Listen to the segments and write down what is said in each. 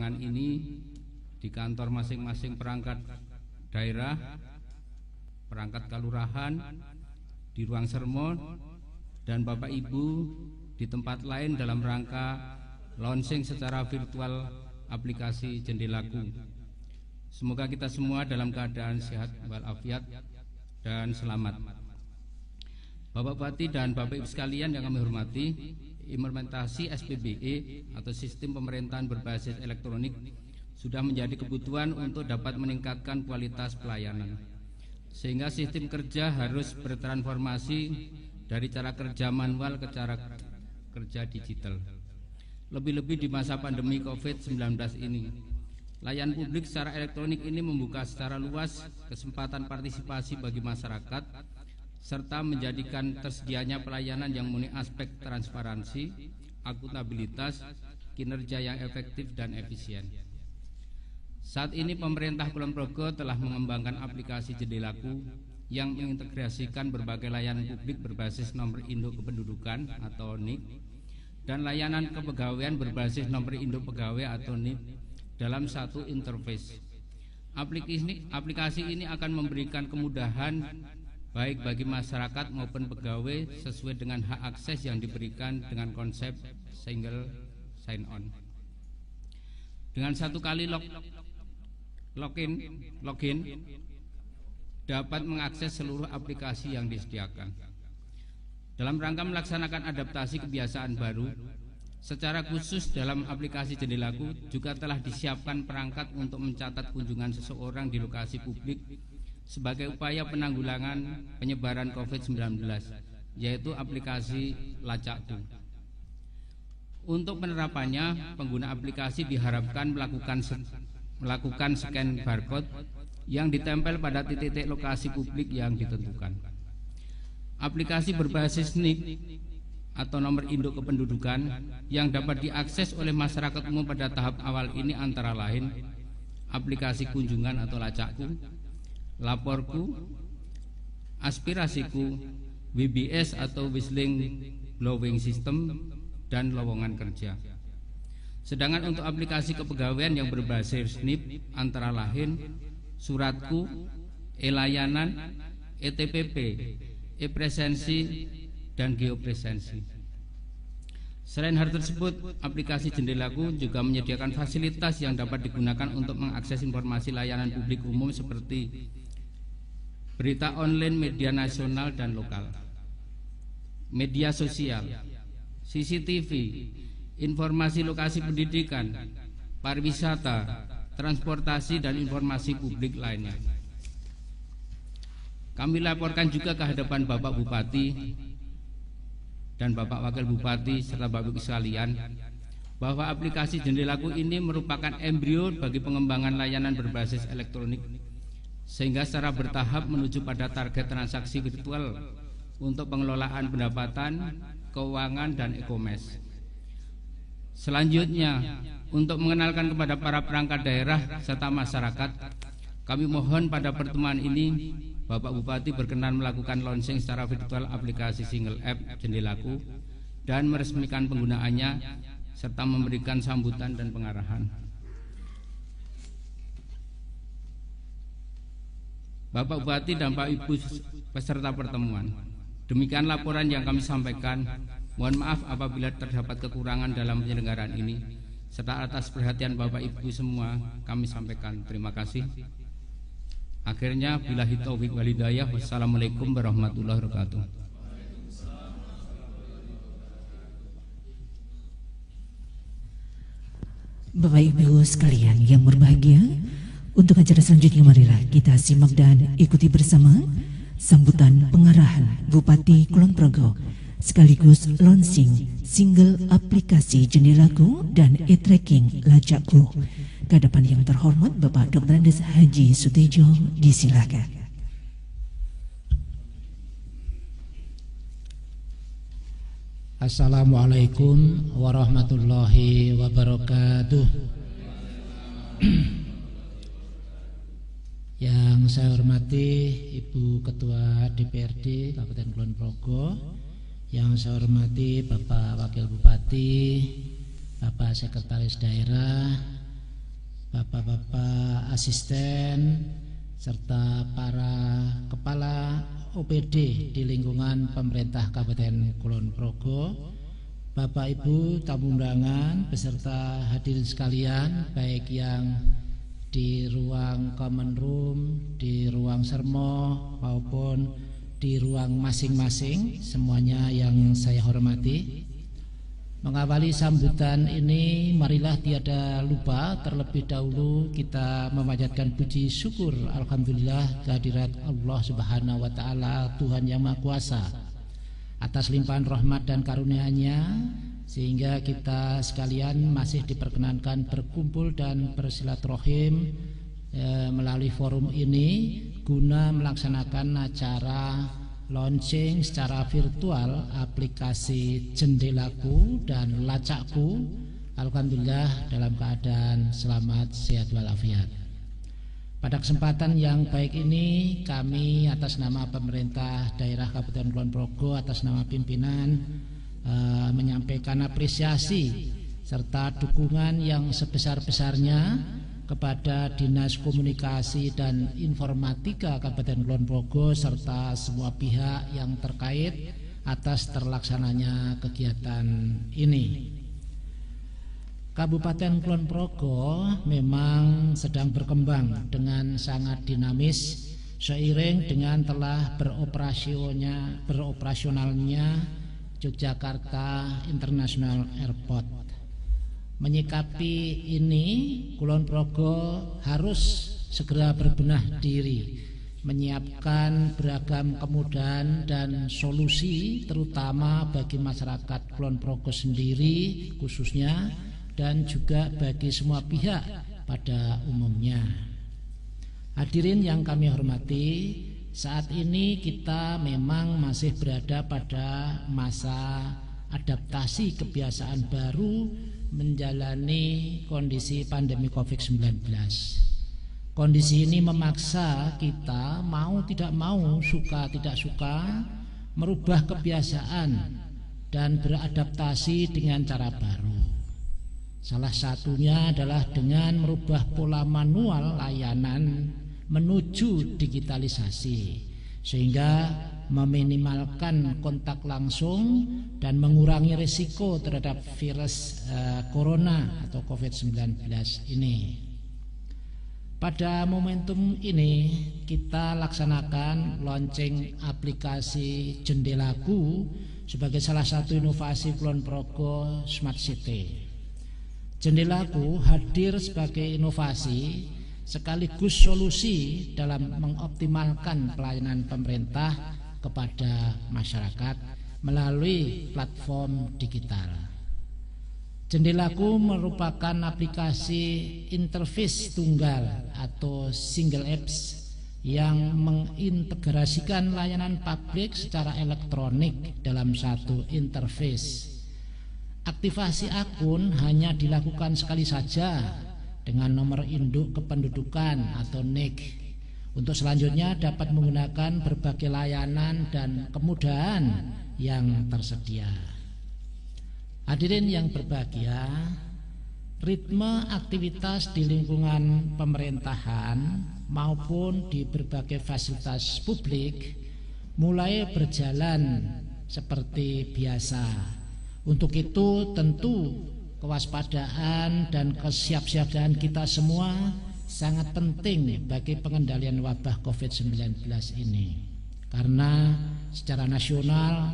ini di kantor masing-masing perangkat daerah, perangkat kelurahan, di ruang sermon, dan Bapak Ibu di tempat lain dalam rangka launching secara virtual aplikasi Jendelaku. Semoga kita semua dalam keadaan sehat walafiat dan selamat. Bapak Bupati dan Bapak Ibu sekalian yang kami hormati, implementasi SPBE atau Sistem Pemerintahan Berbasis Elektronik sudah menjadi kebutuhan untuk dapat meningkatkan kualitas pelayanan, sehingga sistem kerja harus bertransformasi dari cara kerja manual ke cara kerja digital. Lebih-lebih di masa pandemi COVID-19 ini, layanan publik secara elektronik ini membuka secara luas kesempatan partisipasi bagi masyarakat, serta menjadikan tersedianya pelayanan yang memenuhi aspek transparansi, akuntabilitas, kinerja yang efektif dan efisien. Saat ini pemerintah Kulon Progo telah mengembangkan aplikasi Jendelaku yang mengintegrasikan berbagai layanan publik berbasis nomor induk kependudukan atau NIK dan layanan kepegawaian berbasis nomor induk pegawai atau NIP dalam satu interface. Aplikasi ini akan memberikan kemudahan baik bagi masyarakat maupun pegawai sesuai dengan hak akses yang diberikan dengan konsep single sign on. Dengan satu kali login dapat mengakses seluruh aplikasi yang disediakan. Dalam rangka melaksanakan adaptasi kebiasaan baru, secara khusus dalam aplikasi Jendelaku juga telah disiapkan perangkat untuk mencatat kunjungan seseorang di lokasi publik sebagai upaya penanggulangan penyebaran COVID-19, yaitu aplikasi Lacakku. Untuk penerapannya, pengguna aplikasi diharapkan melakukan scan barcode yang ditempel pada titik-titik lokasi publik yang ditentukan. Aplikasi berbasis NIK atau nomor induk kependudukan yang dapat diakses oleh masyarakat umum pada tahap awal ini antara lain aplikasi kunjungan atau Lacakku, Laporku, Aspirasiku, WBS atau Whistling Blowing System, dan lowongan kerja. Sedangkan untuk aplikasi kepegawaian yang berbasis NIP antara lain Suratku, e-layanan, ETPP, e-presensi, dan geopresensi. Selain hal tersebut, aplikasi Jendelaku juga menyediakan fasilitas yang dapat digunakan untuk mengakses informasi layanan publik umum seperti berita online media nasional dan lokal, media sosial, CCTV, informasi lokasi pendidikan, pariwisata, transportasi, dan informasi publik lainnya. Kami laporkan juga ke hadapan Bapak Bupati dan Bapak Wakil Bupati serta Bapak Ibu sekalian bahwa aplikasi Jendelaku ini merupakan embrio bagi pengembangan layanan berbasis elektronik, sehingga secara bertahap menuju pada target transaksi virtual untuk pengelolaan pendapatan, keuangan, dan e-commerce. Selanjutnya, untuk mengenalkan kepada para perangkat daerah serta masyarakat, kami mohon pada pertemuan ini Bapak Bupati berkenan melakukan launching secara virtual aplikasi single app Jendelaku dan meresmikan penggunaannya serta memberikan sambutan dan pengarahan. Bapak Bupati dan Pak Ibu peserta pertemuan, demikian laporan yang kami sampaikan. Mohon maaf apabila terdapat kekurangan dalam penyelenggaraan ini, serta atas perhatian Bapak Ibu semua kami sampaikan terima kasih. Akhirnya billahi taufiq wal hidayah. Wassalamualaikum warahmatullahi wabarakatuh. Bapak Ibu sekalian yang berbahagia, untuk acara selanjutnya marilah kita simak dan ikuti bersama sambutan pengarahan Bupati Kulon Progo sekaligus launching single aplikasi Jendelaku dan e-tracking Lacakku. Ke hadapan yang terhormat Bapak Dr. Andes Haji Sutejo, disilakan. Assalamualaikum warahmatullahi wabarakatuh. Yang saya hormati Ibu Ketua DPRD Kabupaten Kulon Progo, yang saya hormati Bapak Wakil Bupati, Bapak Sekretaris Daerah, bapak-bapak asisten, serta para kepala OPD di lingkungan pemerintah Kabupaten Kulon Progo, Bapak Ibu tamu undangan beserta hadirin sekalian, baik yang di ruang common room, di ruang sermo maupun di ruang masing-masing, semuanya yang saya hormati. Mengawali sambutan ini, marilah tiada lupa terlebih dahulu kita memanjatkan puji syukur alhamdulillah kehadirat Allah Subhanahu wa taala, Tuhan yang Maha Kuasa, atas limpahan rahmat dan karunia-Nya sehingga kita sekalian masih diperkenankan berkumpul dan bersilaturahim melalui forum ini guna melaksanakan acara launching secara virtual aplikasi Jendelaku dan Lacakku. Alhamdulillah dalam keadaan selamat, sehat walafiat. Pada kesempatan yang baik ini, kami atas nama pemerintah daerah Kabupaten Kulon Progo, atas nama pimpinan menyampaikan apresiasi serta dukungan yang sebesar-besarnya kepada Dinas Komunikasi dan Informatika Kabupaten Kulon Progo serta semua pihak yang terkait atas terlaksananya kegiatan ini. Kabupaten Kulon Progo memang sedang berkembang dengan sangat dinamis seiring dengan telah beroperasionalnya Yogyakarta International Airport. Menyikapi ini, Kulon Progo harus segera berbenah diri, menyiapkan beragam kemudahan dan solusi terutama bagi masyarakat Kulon Progo sendiri khususnya dan juga bagi semua pihak pada umumnya. Hadirin yang kami hormati, saat ini kita memang masih berada pada masa adaptasi kebiasaan baru menjalani kondisi pandemi COVID-19. Kondisi ini memaksa kita mau tidak mau, suka tidak suka, merubah kebiasaan dan beradaptasi dengan cara baru. Salah satunya adalah dengan merubah pola manual layanan menuju digitalisasi, sehingga meminimalkan kontak langsung dan mengurangi risiko terhadap virus corona atau COVID-19 ini. Pada momentum ini kita laksanakan launching aplikasi Jendelaku sebagai salah satu inovasi Kulon Progo Smart City. Jendelaku hadir sebagai inovasi sekaligus solusi dalam mengoptimalkan pelayanan pemerintah kepada masyarakat melalui platform digital. Jendelaku merupakan aplikasi interface tunggal atau single apps yang mengintegrasikan layanan publik secara elektronik dalam satu interface. Aktivasi akun hanya dilakukan sekali saja dengan nomor induk kependudukan atau NIK. Untuk selanjutnya dapat menggunakan berbagai layanan dan kemudahan yang tersedia. Hadirin yang berbahagia, ritme aktivitas di lingkungan pemerintahan maupun di berbagai fasilitas publik mulai berjalan seperti biasa. Untuk itu tentu kewaspadaan dan kesiapsiagaan kita semua sangat penting bagi pengendalian wabah COVID-19 ini, karena secara nasional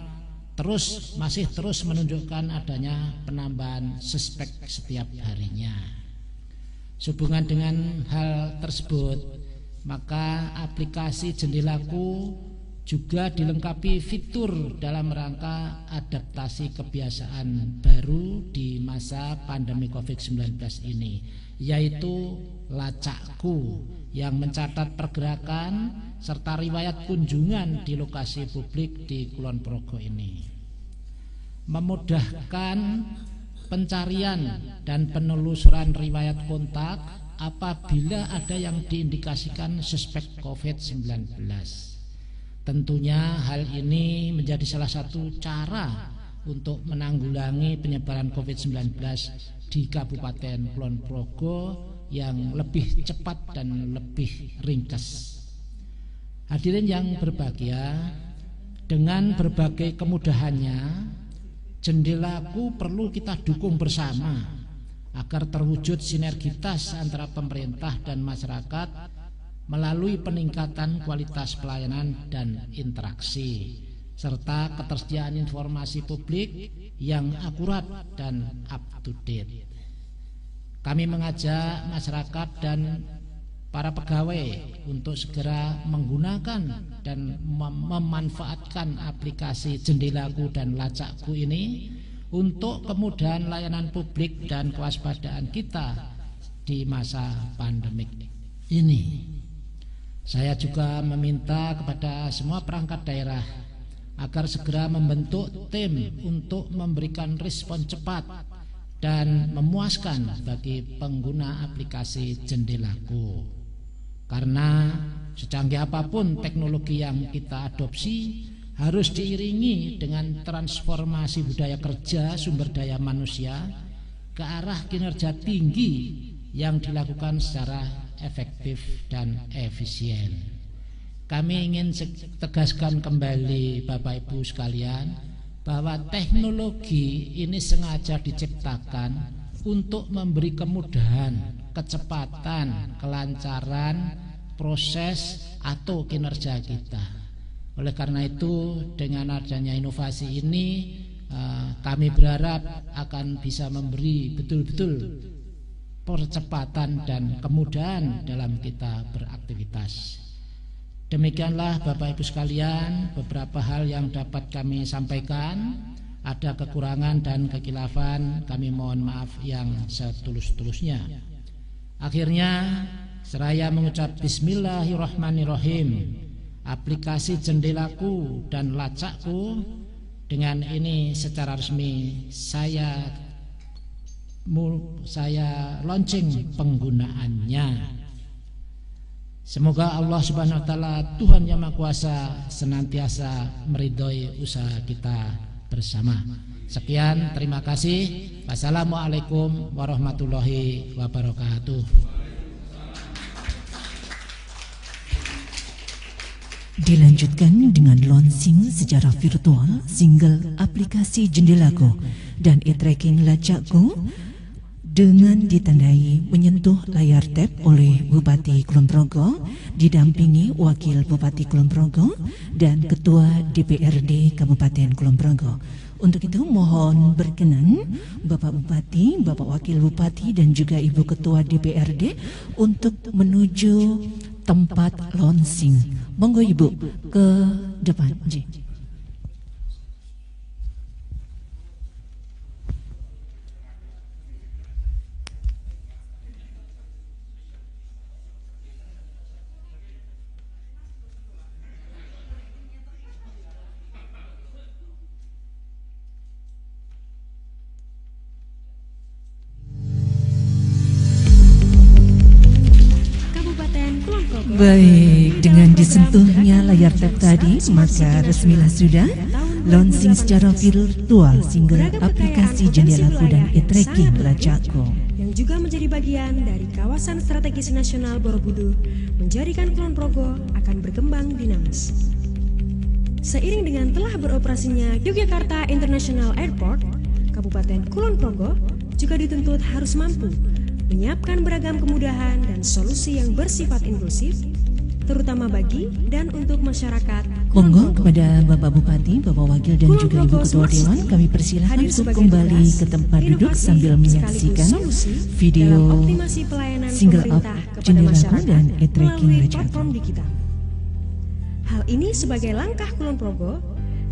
masih terus menunjukkan adanya penambahan suspek setiap harinya. Sehubungan dengan hal tersebut, maka aplikasi Jendelaku juga dilengkapi fitur dalam rangka adaptasi kebiasaan baru di masa pandemi COVID-19 ini, yaitu Lacakku yang mencatat pergerakan serta riwayat kunjungan di lokasi publik di Kulon Progo ini, memudahkan pencarian dan penelusuran riwayat kontak apabila ada yang diindikasikan suspek COVID-19. Tentunya hal ini menjadi salah satu cara untuk menanggulangi penyebaran COVID-19 di Kabupaten Kulon Progo yang lebih cepat dan lebih ringkas. Hadirin yang berbahagia, dengan berbagai kemudahannya, Jendelaku perlu kita dukung bersama agar terwujud sinergitas antara pemerintah dan masyarakat melalui peningkatan kualitas pelayanan dan interaksi, serta ketersediaan informasi publik yang akurat dan up to date. Kami mengajak masyarakat dan para pegawai untuk segera menggunakan dan memanfaatkan aplikasi Jendelaku dan Lacakku ini untuk kemudahan layanan publik dan kewaspadaan kita di masa pandemik ini. Saya juga meminta kepada semua perangkat daerah agar segera membentuk tim untuk memberikan respon cepat dan memuaskan bagi pengguna aplikasi Jendelaku. Karena secanggih apapun teknologi yang kita adopsi harus diiringi dengan transformasi budaya kerja sumber daya manusia ke arah kinerja tinggi yang dilakukan secara efektif dan efisien. Kami ingin tegaskan kembali Bapak Ibu sekalian bahwa teknologi ini sengaja diciptakan untuk memberi kemudahan, kecepatan, kelancaran proses atau kinerja kita. Oleh karena itu, dengan adanya inovasi ini, kami berharap akan bisa memberi betul-betul percepatan dan kemudahan dalam kita beraktivitas. Demikianlah Bapak Ibu sekalian beberapa hal yang dapat kami sampaikan. Ada kekurangan dan kekilafan, kami mohon maaf yang setulus-tulusnya. Akhirnya seraya mengucap Bismillahirrahmanirrahim, aplikasi Jendelaku dan Lacakku dengan ini secara resmi saya launching penggunaannya. Semoga Allah Subhanahu wa taala, Tuhan Yang Maha Kuasa, senantiasa meridhoi usaha kita bersama. Sekian, terima kasih. Wassalamualaikum warahmatullahi wabarakatuh. Dilanjutkan dengan launching secara virtual single aplikasi Jendelaku dan e-tracking Lacakku dengan ditandai menyentuh layar tab oleh Bupati Kulon Progo didampingi Wakil Bupati Kulon Progo dan Ketua DPRD Kabupaten Kulon Progo. Untuk itu mohon berkenan Bapak Bupati, Bapak Wakil Bupati dan juga Ibu Ketua DPRD untuk menuju tempat launching. Monggo Ibu ke depan. Baik, dengan disentuhnya layar tab tadi, maka resmilah sudah launching secara virtual single aplikasi Jendelaku dan e-tracking Lacakku, yang juga menjadi bagian dari kawasan strategis nasional Borobudur, menjadikan Kulon Progo akan berkembang dinamis. Seiring dengan telah beroperasinya Yogyakarta International Airport, Kabupaten Kulon Progo juga dituntut harus mampu menyiapkan beragam kemudahan dan solusi yang bersifat inklusif, terutama bagi dan untuk masyarakat. Monggo kepada Bapak Bupati, Bapak Wakil dan juga Ibu Ketua Dewan, kami persilahkan untuk kembali ke tempat duduk sambil menyaksikan video single up Jendelaku dan e-tracking Lacakku. Hal ini sebagai langkah Kulon Progo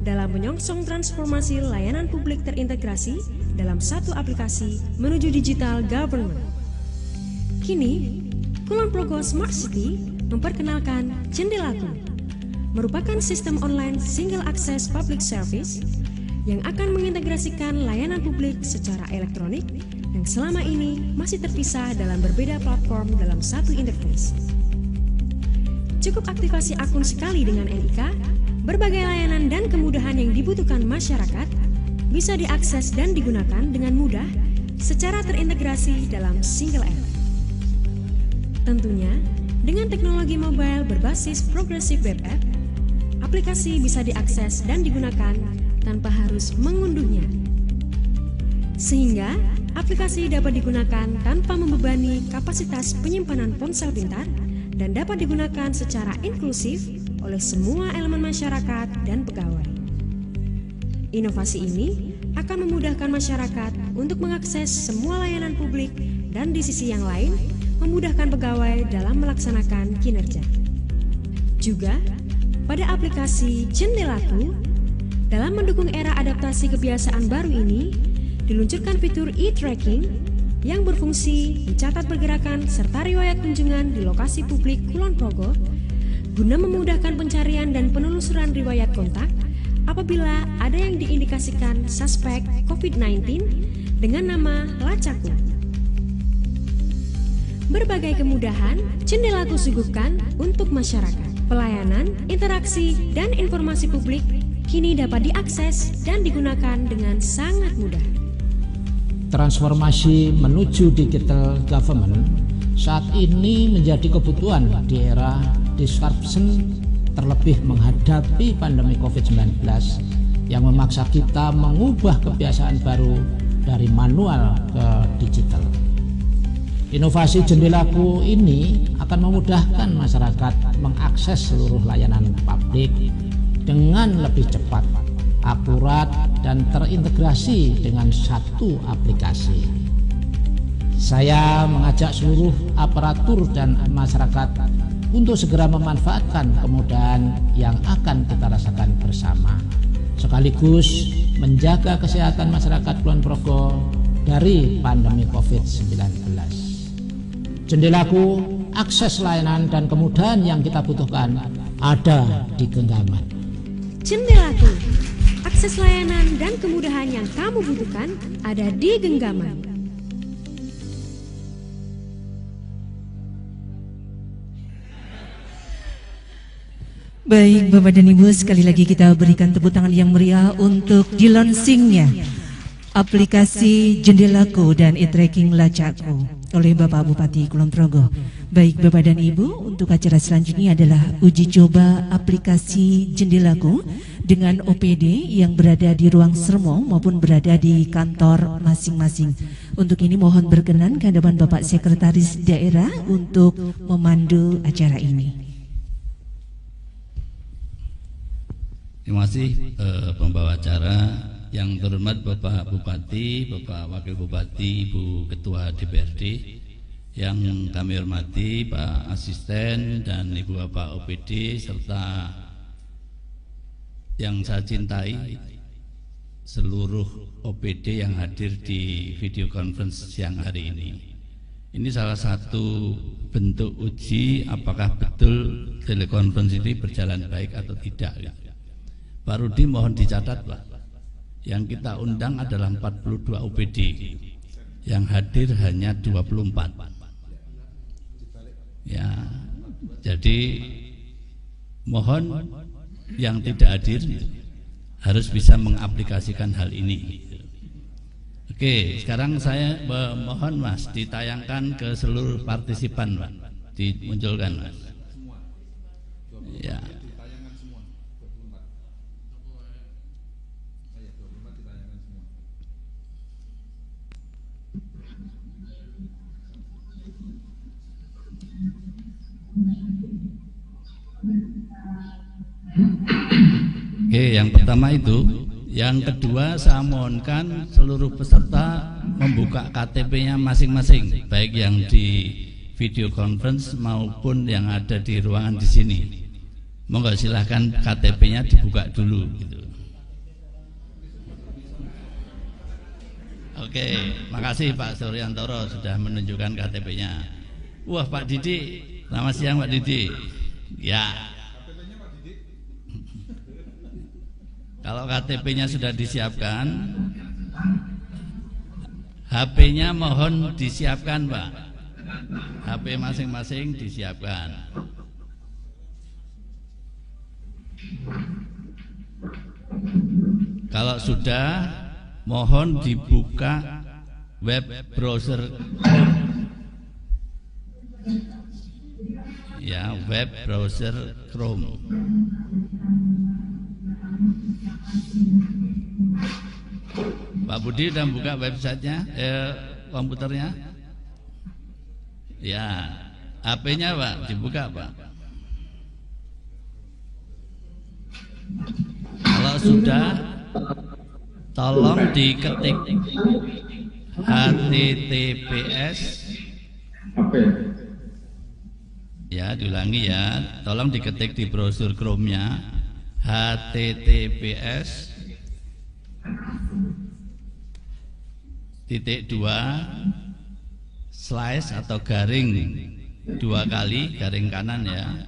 dalam menyongsong transformasi layanan publik terintegrasi dalam satu aplikasi menuju digital government. Kini, Kulon Progo Smart City memperkenalkan Jendelaku, merupakan sistem online single access public service yang akan mengintegrasikan layanan publik secara elektronik yang selama ini masih terpisah dalam berbeda platform dalam satu interface. Cukup aktivasi akun sekali dengan NIK, berbagai layanan dan kemudahan yang dibutuhkan masyarakat bisa diakses dan digunakan dengan mudah secara terintegrasi dalam single app. Tentunya, dengan teknologi mobile berbasis Progressive Web App, aplikasi bisa diakses dan digunakan tanpa harus mengunduhnya. Sehingga, aplikasi dapat digunakan tanpa membebani kapasitas penyimpanan ponsel pintar dan dapat digunakan secara inklusif oleh semua elemen masyarakat dan pegawai. Inovasi ini akan memudahkan masyarakat untuk mengakses semua layanan publik dan di sisi yang lain memudahkan pegawai dalam melaksanakan kinerja. Juga, pada aplikasi Jendelaku, dalam mendukung era adaptasi kebiasaan baru ini, diluncurkan fitur e-tracking yang berfungsi mencatat pergerakan serta riwayat kunjungan di lokasi publik Kulon Progo guna memudahkan pencarian dan penelusuran riwayat kontak apabila ada yang diindikasikan suspek COVID-19 dengan nama Lacaku. Berbagai kemudahan Jendelaku suguhkan untuk masyarakat. Pelayanan, interaksi, dan informasi publik kini dapat diakses dan digunakan dengan sangat mudah. Transformasi menuju digital government saat ini menjadi kebutuhan di era disruption, terlebih menghadapi pandemi COVID-19 yang memaksa kita mengubah kebiasaan baru dari manual ke digital. Inovasi Jendelaku ini akan memudahkan masyarakat mengakses seluruh layanan publik dengan lebih cepat, akurat, dan terintegrasi dengan satu aplikasi. Saya mengajak seluruh aparatur dan masyarakat untuk segera memanfaatkan kemudahan yang akan kita rasakan bersama, sekaligus menjaga kesehatan masyarakat Kulon Progo dari pandemi COVID-19. Jendelaku, akses layanan dan kemudahan yang kita butuhkan ada di genggaman. Jendelaku, akses layanan dan kemudahan yang kamu butuhkan ada di genggaman. Baik Bapak dan Ibu, sekali lagi kita berikan tepuk tangan yang meriah untuk di-launchingnya aplikasi Jendelaku dan e-tracking Lacaku oleh Bapak Bupati Kulon Progo. Baik Bapak dan Ibu, untuk acara selanjutnya adalah uji coba aplikasi Jendelaku dengan OPD yang berada di ruang sermo maupun berada di kantor masing-masing. Untuk ini mohon berkenan ke hadapan Bapak Sekretaris Daerah untuk memandu acara ini. Terima kasih pembawa acara yang terhormat Bapak Bupati, Bapak Wakil Bupati, Ibu Ketua DPRD, yang kami hormati Pak Asisten dan Ibu Bapak OPD, serta yang saya cintai seluruh OPD yang hadir di video conference siang hari ini. Ini salah satu bentuk uji apakah betul telekonferensi ini berjalan baik atau tidak. Pak Rudi mohon dicatat Pak, yang kita undang adalah 42 OPD, yang hadir hanya 24. Ya, jadi mohon yang tidak hadir harus bisa mengaplikasikan hal ini. Oke, sekarang saya mohon Mas ditayangkan ke seluruh partisipan Pak, dimunculkan Mas. Ya. Oke, yang pertama itu. Yang kedua, saya mohonkan seluruh peserta membuka KTP-nya masing-masing, baik yang di video conference maupun yang ada di ruangan di sini. Monggo silahkan KTP-nya dibuka dulu gitu. Oke, makasih Pak Suryantoro sudah menunjukkan KTP-nya. Wah, Pak Didi, selamat siang Pak Didi. Ya. Kalau KTP-nya sudah disiapkan, HP-nya mohon disiapkan Pak. HP masing-masing disiapkan. Kalau sudah, mohon dibuka web browser ya, web browser Chrome. Pak Budi udah buka websitenya, komputernya? Ya, HP-nya Pak, dibuka Pak. Kalau sudah, tolong diketik https. Ya, diulangi ya, tolong diketik di browser Chrome-nya https // atau garing 2 kali, garing kanan ya.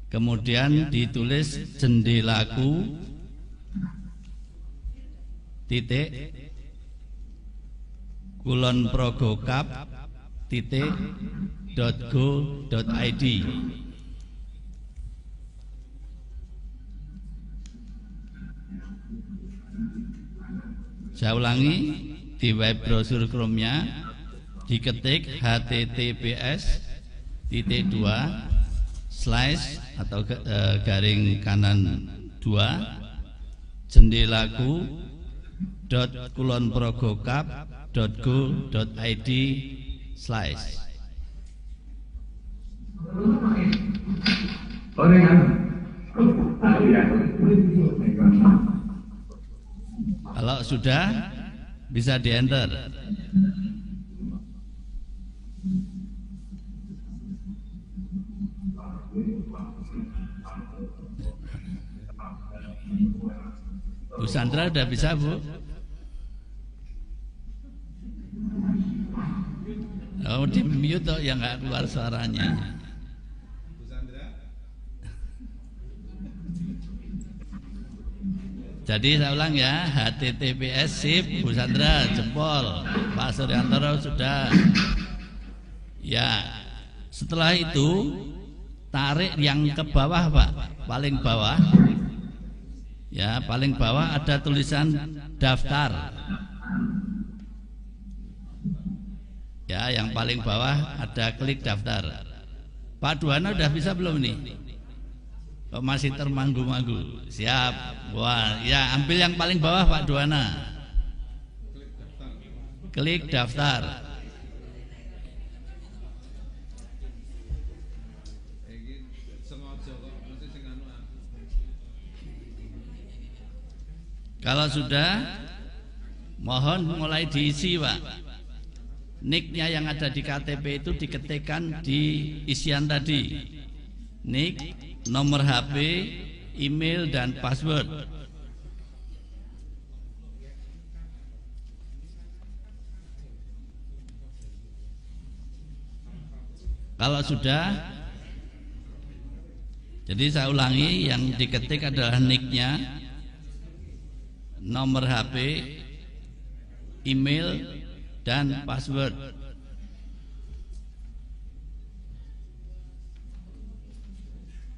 Kemudian ditulis jendelaku @kulonprogokap.go.id. Saya ulangi, di web browser Chrome-nya diketik https // atau garing kanan 2 jendelaku.kulonprogokap.go.id /. Kalau sudah, bisa di-enter. Bu Sandra udah bisa, Bu? Oh, di mute toh, yang nggak keluar suaranya. Jadi saya ulang ya, https Bu Sandra jempol, Pak Suryantoro sudah. Ya, setelah itu tarik yang ke bawah Pak, paling bawah. Ya, paling bawah ada tulisan daftar. Ya, yang paling bawah ada klik daftar. Pak Duana udah bisa belum nih? Kok masih termanggu-manggu? Siap. Wah, ya ambil yang paling bawah Pak Duana. Klik daftar. Kalau sudah, mohon mulai diisi Pak. Nick-nya yang ada di KTP itu diketikkan di isian tadi. Nick, nomor HP, email, dan password. Kalau sudah, jadi saya ulangi, yang diketik adalah nick-nya, nomor HP, email, dan password.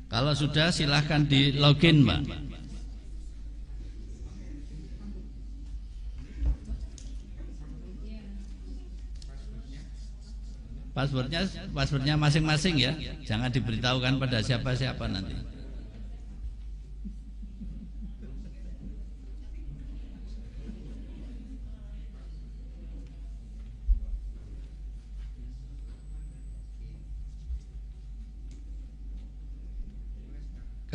Kalau sudah, silahkan di login Pak. Passwordnya masing-masing ya, jangan diberitahukan pada siapa-siapa nanti.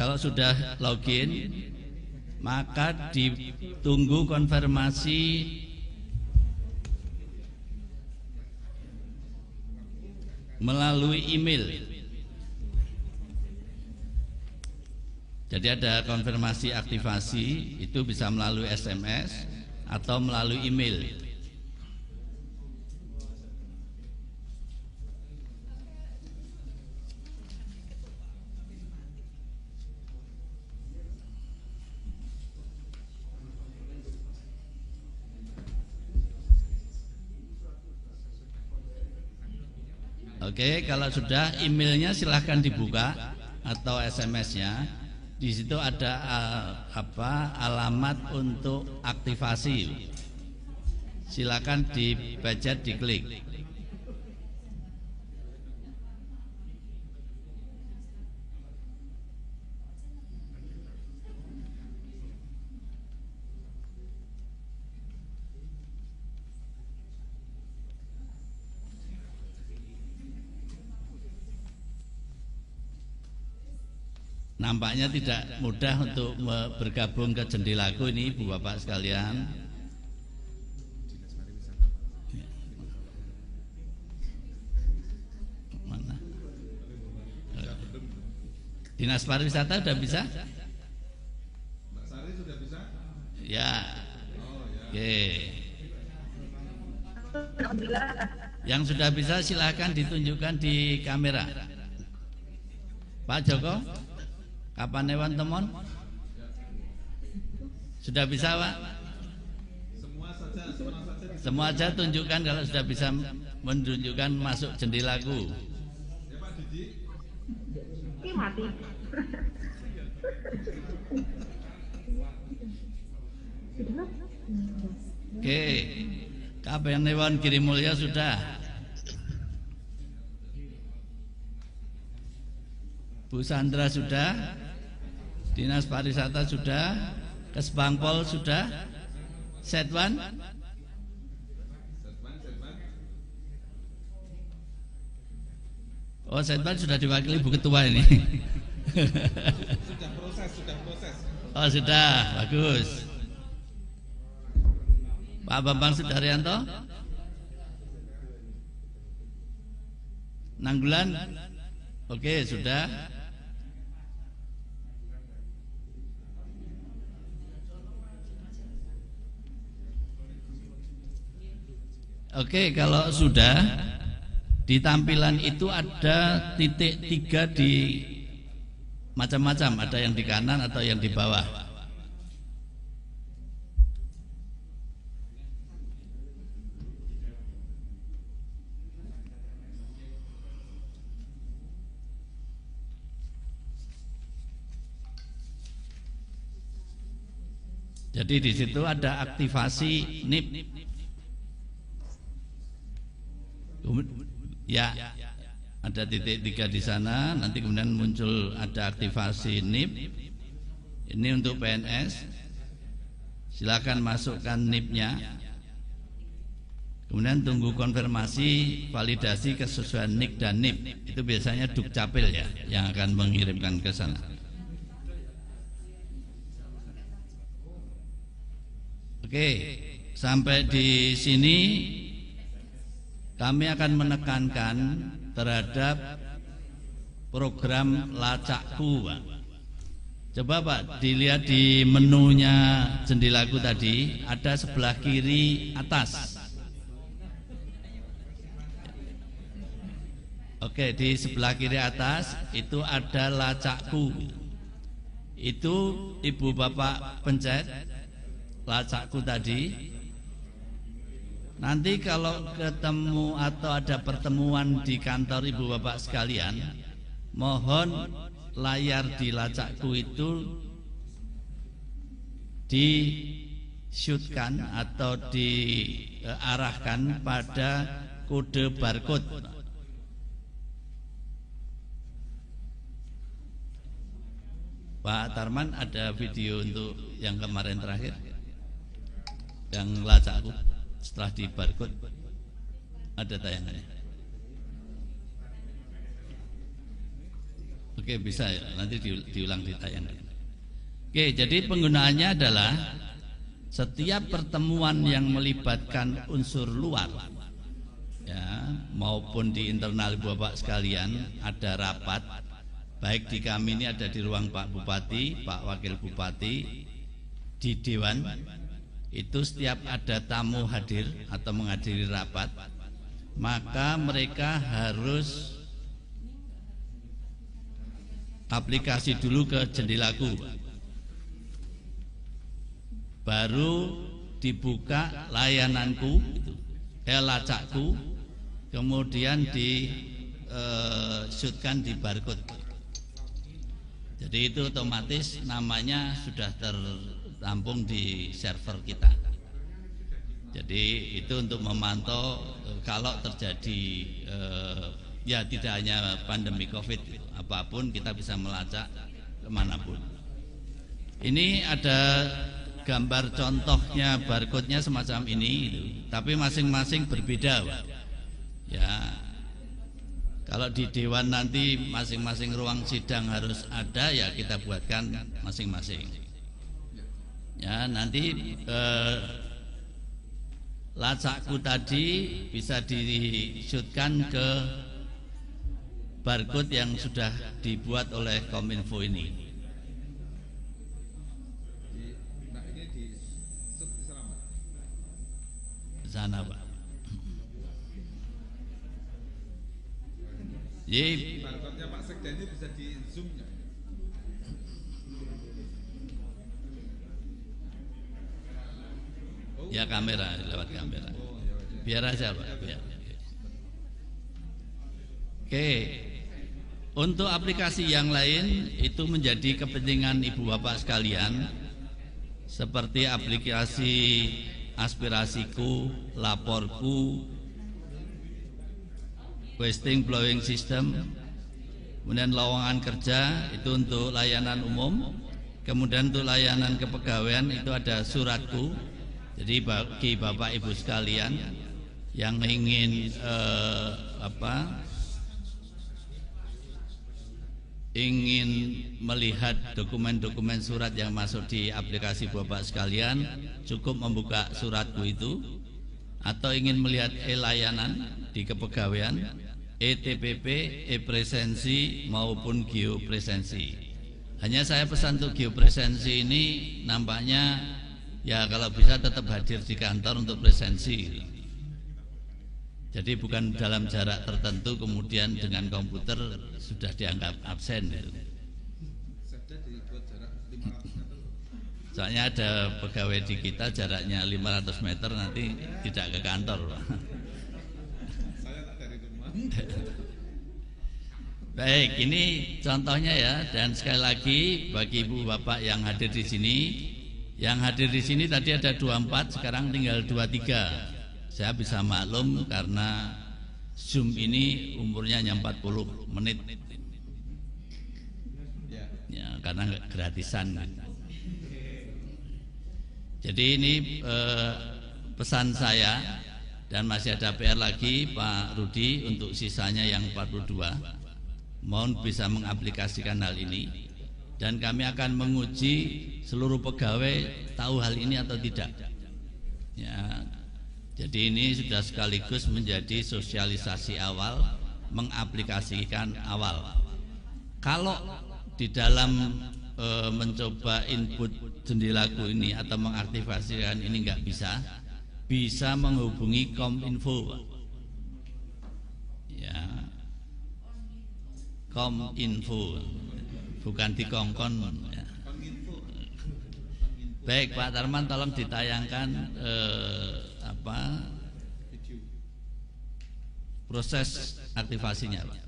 Kalau sudah login, maka ditunggu konfirmasi melalui email. Jadi ada konfirmasi aktivasi, itu bisa melalui SMS atau melalui email. Oke, kalau sudah, emailnya silahkan dibuka atau SMS-nya. Di situ ada alamat untuk aktivasi. Silakan dibaca, diklik. nampaknya tidak mudah untuk bergabung ke Jendelaku ini Ibu Bapak sekalian. Mana? Dinas Pariwisata sudah bisa? Mbak Sari sudah bisa? Ya. Oke. Yang sudah bisa silahkan ditunjukkan di kamera. Pak Joko, kapan Ewan Temon? Sudah bisa, Pak? Semua saja tunjukkan kalau sudah bisa menunjukkan masuk Jendelaku. Ya Pak Didi. Ini mati. Oke, Kapan Ewan Giri Mulya sudah. Bu Sandra sudah, Dinas Pariwisata sudah, Kesbangpol sudah, Setwan, oh Setwan sudah diwakili Bu Ketua ini. Sudah proses. Oh sudah, bagus. Pak Bambang Sudaryanto, Nanggulan, oke sudah. Oke, kalau sudah di tampilan itu ada titik 3 di macam-macam, ada yang di kanan atau yang di bawah. Jadi di situ ada aktivasi NIP. Ya, ada titik 3 di sana. Nanti kemudian muncul ada aktivasi NIP. Ini untuk PNS. Silakan masukkan NIP-nya. Kemudian tunggu konfirmasi validasi kesesuaian NIK dan NIP. Itu biasanya Dukcapil ya yang akan mengirimkan ke sana. Oke, sampai di sini kami akan menekankan terhadap program Lacakku, Pak. Coba Pak dilihat di menunya Jendelaku tadi, ada sebelah kiri atas. Oke, di sebelah kiri atas itu ada Lacakku. Itu Ibu Bapak pencet Lacakku tadi. Nanti kalau ketemu atau ada pertemuan di kantor Ibu Bapak sekalian, mohon layar di Lacakku itu di-shootkan atau diarahkan pada kode barcode. Pak Tarman, ada video untuk yang kemarin terakhir, yang Lacakku setelah di barcode, ada tayangannya. Oke, bisa ya, nanti diulang ditayangkan. Oke, jadi penggunaannya adalah setiap pertemuan yang melibatkan unsur luar, ya, maupun di internal Bapak sekalian, ada rapat, baik di kami ini ada di ruang Pak Bupati, Pak Wakil Bupati, di Dewan. Itu setiap ada tamu hadir atau menghadiri rapat, maka mereka harus aplikasi dulu ke Jendelaku, baru dibuka layananku, Lacakku, kemudian di-shootkan di barcode. Jadi itu otomatis namanya sudah tertampung di server kita. Jadi itu untuk memantau kalau terjadi ya tidak hanya pandemi COVID, apapun kita bisa melacak kemanapun. Ini ada gambar contohnya, barcode-nya semacam ini, tapi masing-masing berbeda, Pak. Ya, Kalau di dewan nanti masing-masing ruang sidang harus ada, ya kita buatkan masing-masing. Ya, nanti lacakku tadi bisa di-shootkan ke barcode yang sudah dibuat oleh Kominfo ini. Nah ini di sana Pak. Di sana Pak. Jadi Barcode-nya Pak Sekda ini bisa di zoom nggak? ya kamera, lewat kamera. Biar aja Pak, biar. Oke. Untuk aplikasi yang lain itu menjadi kepentingan Ibu Bapak sekalian, seperti aplikasi Aspirasiku, Laporku, Wasting Blowing System, kemudian lowongan kerja itu untuk layanan umum, kemudian untuk layanan kepegawaian itu ada Suratku. Jadi bagi Bapak Ibu sekalian yang ingin ingin melihat dokumen-dokumen surat yang masuk di aplikasi Bapak sekalian, cukup membuka Suratku itu, atau ingin melihat e-layanan di kepegawaian, e-TPP, e-presensi maupun geopresensi. Hanya saya pesan untuk geopresensi ini nampaknya ya kalau bisa tetap hadir di kantor untuk presensi. Jadi bukan dalam jarak tertentu kemudian dengan komputer sudah dianggap absen. Soalnya ada pegawai di kita jaraknya 500 meter nanti tidak ke kantor. Saya tak dari rumah. Baik, ini contohnya ya. Dan sekali lagi bagi Ibu Bapak yang hadir di sini, yang hadir di sini tadi ada 24, sekarang tinggal 23. Saya bisa maklum karena Zoom ini umurnya hanya 40 menit. Ya, karena gratisan. Jadi ini pesan saya, dan masih ada PR lagi Pak Rudi untuk sisanya yang 42. Mohon bisa mengaplikasikan hal ini, dan kami akan menguji seluruh pegawai tahu hal ini atau tidak. Ya, jadi ini sudah sekaligus menjadi sosialisasi awal, mengaplikasikan awal. Kalau di dalam mencoba input jendelaku ini atau mengaktifasikan ini nggak bisa menghubungi Kominfo. Ya, Kominfo, bukan di Kongkon. Ya. Baik Pak Tarman, tolong ditayangkan proses aktivasinya Pak.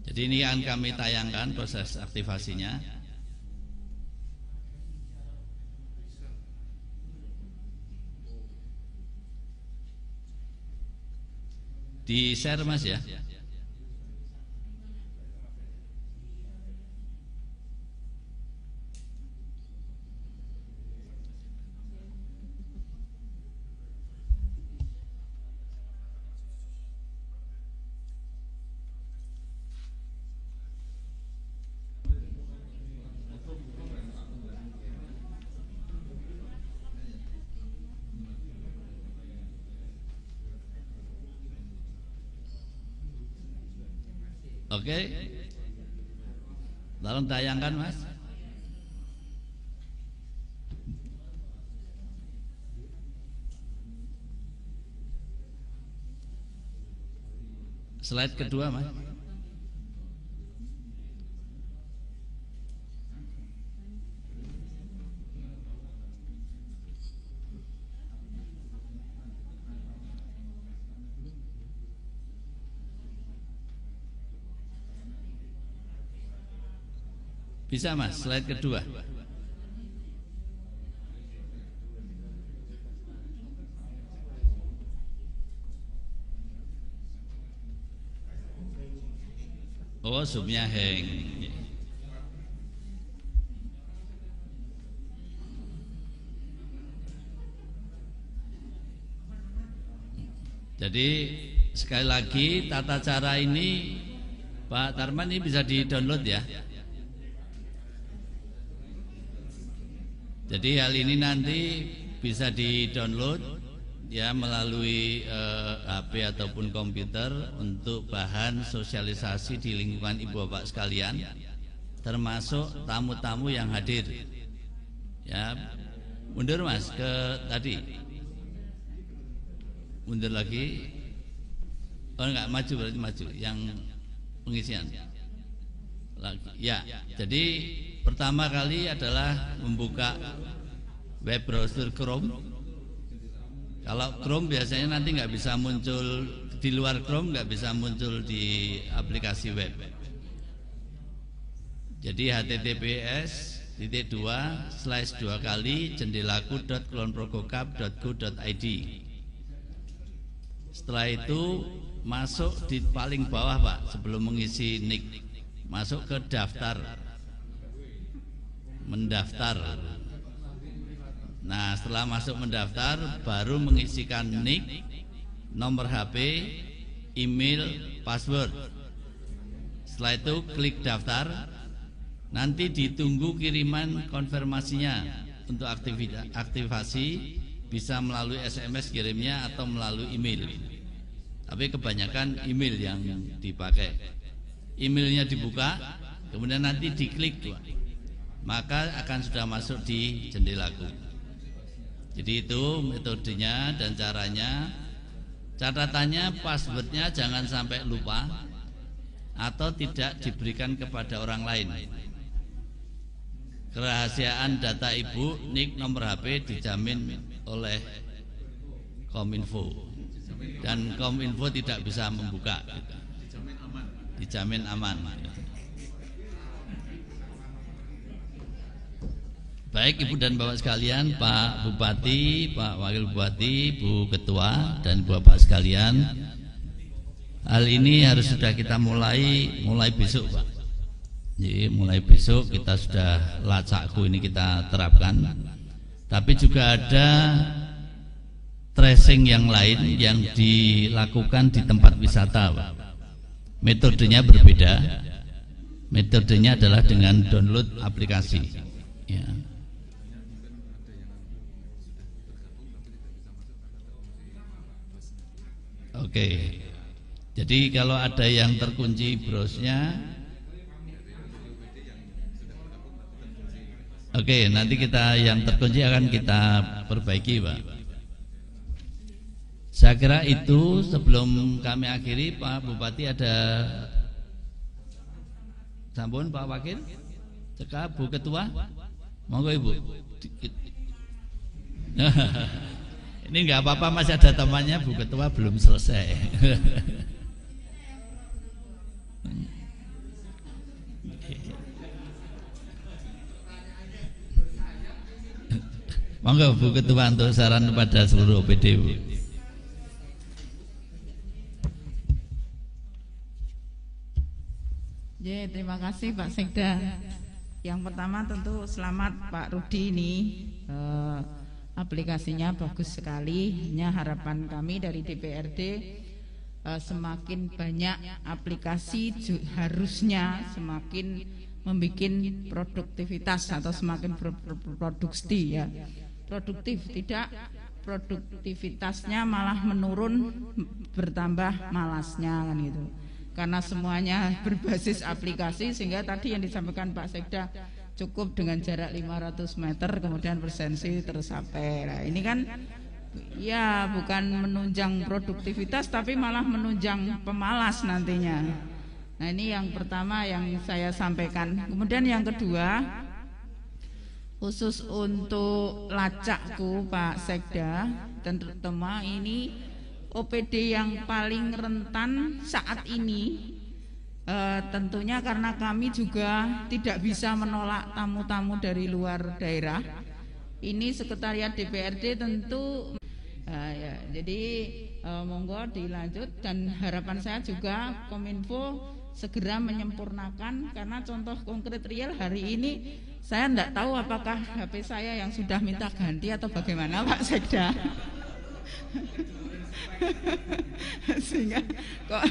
Jadi ini akan kami tayangkan proses aktivasinya. Di share Mas ya. Oke, tolong tayangkan Mas. Slide kedua Mas. Bisa Mas, slide kedua. Oh, zoomnya hang. Jadi sekali lagi tata cara ini Pak Tarman ini bisa di-download ya. Jadi hal ini nanti bisa di-download ya melalui HP ataupun komputer untuk bahan sosialisasi di lingkungan Ibu Bapak sekalian, termasuk tamu-tamu yang hadir. Ya, mundur Mas ke tadi. Mundur lagi. Oh enggak, maju berarti maju yang pengisian. Ya, jadi pertama kali adalah membuka web browser Chrome. Kalau Chrome biasanya nanti nggak bisa muncul di luar Chrome, nggak bisa muncul di aplikasi web. Jadi https://jendelaku.kulonprogokap.go.id. Setelah itu masuk di paling bawah Pak, sebelum mengisi nick, masuk ke daftar, mendaftar. Nah setelah masuk mendaftar baru mengisikan nick, nomor HP, email, password. Setelah itu klik daftar. Nanti ditunggu kiriman konfirmasinya untuk aktivasi, bisa melalui SMS kirimnya atau melalui email. Tapi kebanyakan email yang dipakai. Emailnya dibuka, kemudian nanti diklik, maka akan sudah masuk di Jendelaku. Jadi itu metodenya dan caranya. Catatannya passwordnya jangan sampai lupa atau tidak diberikan kepada orang lain. Kerahasiaan data ibu, nick, nomor HP dijamin oleh Kominfo, dan Kominfo tidak bisa membuka. Dijamin aman. Baik Ibu dan Bapak sekalian, Pak Bupati, Pak Wakil Bupati, Bu Ketua dan Bapak sekalian, hal ini harus sudah kita mulai besok Pak. Jadi mulai besok kita sudah lacakku ini kita terapkan. Tapi juga ada tracing yang lain yang dilakukan di tempat wisata Pak. Metodenya berbeda. Metodenya adalah dengan download aplikasi ya. Oke. Jadi kalau ada yang terkunci browsnya, oke, nanti kita yang terkunci akan kita perbaiki Pak. Saya kira itu. Sebelum kami akhiri, Pak Bupati ada sampun, Pak Wakil, cekap, Bu Ketua, monggo Ibu. Ini enggak apa-apa, masih ada temannya, Bu Ketua belum selesai. Monggo Bu Ketua untuk saran kepada seluruh OPD Bu. Ya, terima kasih Pak Sekda. Yang pertama tentu selamat Pak Rudi ini. Aplikasinya bagus sekali. Hanya harapan kami dari DPRD semakin banyak aplikasi harusnya semakin membuat produktivitas atau semakin produksi ya. Produktif, tidak produktivitasnya malah menurun, bertambah malasnya kan gitu. Karena semuanya berbasis aplikasi, sehingga tadi yang disampaikan Pak Sekda cukup dengan jarak 500 meter kemudian presensi tercapai. Nah, ini kan ya bukan menunjang produktivitas tapi malah menunjang pemalas nantinya. Nah, ini yang pertama yang saya sampaikan. Kemudian yang kedua, khusus untuk lacakku Pak Sekda dan terutama ini OPD yang paling rentan saat ini, tentunya karena kami juga tidak bisa menolak tamu-tamu dari luar daerah. Ini Sekretariat DPRD tentu ya, jadi monggo dilanjut, dan harapan saya juga Kominfo segera menyempurnakan, karena contoh konkret real hari ini saya tidak tahu apakah HP saya yang sudah minta ganti atau bagaimana Pak Sekda. Sehingga kok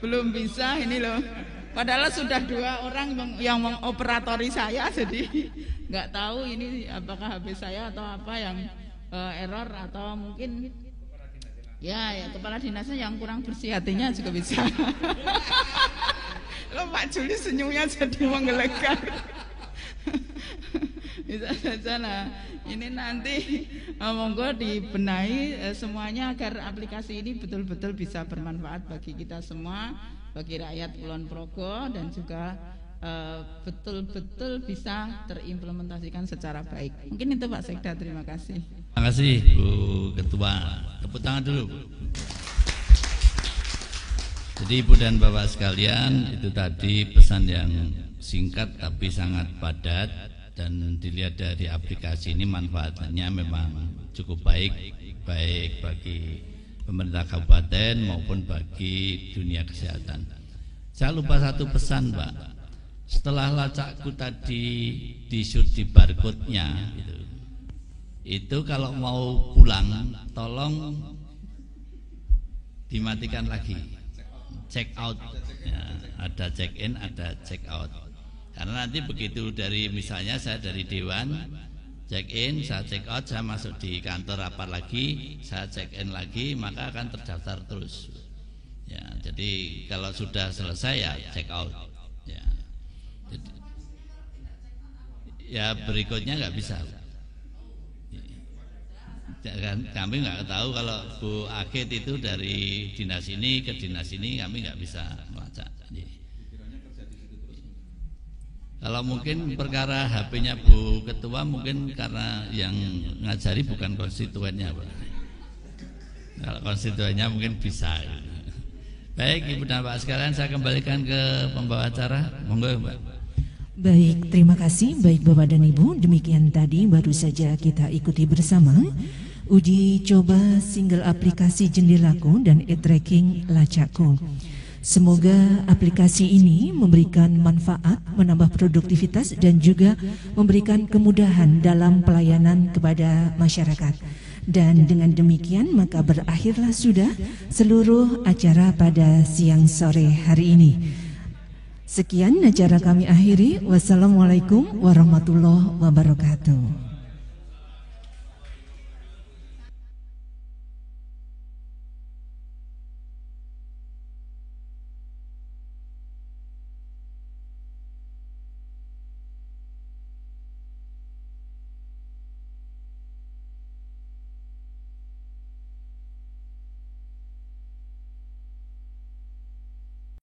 belum bisa ini loh. Padahal sudah 2 orang yang mengoperatori saya, jadi nggak tahu ini apakah HP saya atau apa yang error atau mungkin ya kepala dinasnya yang kurang bersih hatinya juga bisa. Loh, Pak Juli senyumnya jadi menggelegar. Bisa saja lah. Ini nanti monggo dibenahi semuanya agar aplikasi ini betul-betul bisa bermanfaat bagi kita semua, bagi rakyat Kulon Progo, dan juga betul-betul bisa terimplementasikan secara baik. Mungkin itu Pak Sekda, terima kasih. Terima kasih Bu Ketua. Tepuk tangan dulu. Jadi Ibu dan Bapak sekalian, itu tadi pesan yang singkat tapi sangat padat, dan dilihat dari aplikasi ini manfaatnya memang cukup baik bagi pemerintah kabupaten maupun bagi dunia kesehatan. Saya lupa satu pesan, Pak. Setelah lacakku tadi di-shoot di barcode-nya itu kalau mau pulang tolong dimatikan lagi, check out ya, ada check in, ada check out, karena nanti begitu dari misalnya saya dari Dewan check in, saya check out, saya masuk di kantor rapat lagi, saya check in lagi, maka akan terdaftar terus ya. Jadi kalau sudah selesai ya check out ya. Jadi, ya berikutnya nggak bisa. Kami nggak tahu kalau Bu Akid itu dari dinas ini ke dinas ini, kami nggak bisa melacak. Kalau mungkin perkara HP-nya Bu Ketua, mungkin karena yang ngajari bukan konstituennya, Pak. Kalau konstituennya mungkin bisa. Baik Ibu dan Pak sekalian, saya kembalikan ke pembawa acara. Monggo Mbak. Baik, terima kasih. Baik Bapak dan Ibu, demikian tadi baru saja kita ikuti bersama uji coba single aplikasi Jendelaku dan e-tracking Lacakku. Semoga aplikasi ini memberikan manfaat, menambah produktivitas, dan juga memberikan kemudahan dalam pelayanan kepada masyarakat. Dan dengan demikian maka berakhirlah sudah seluruh acara pada siang sore hari ini. Sekian acara kami akhiri. Wassalamualaikum warahmatullahi wabarakatuh.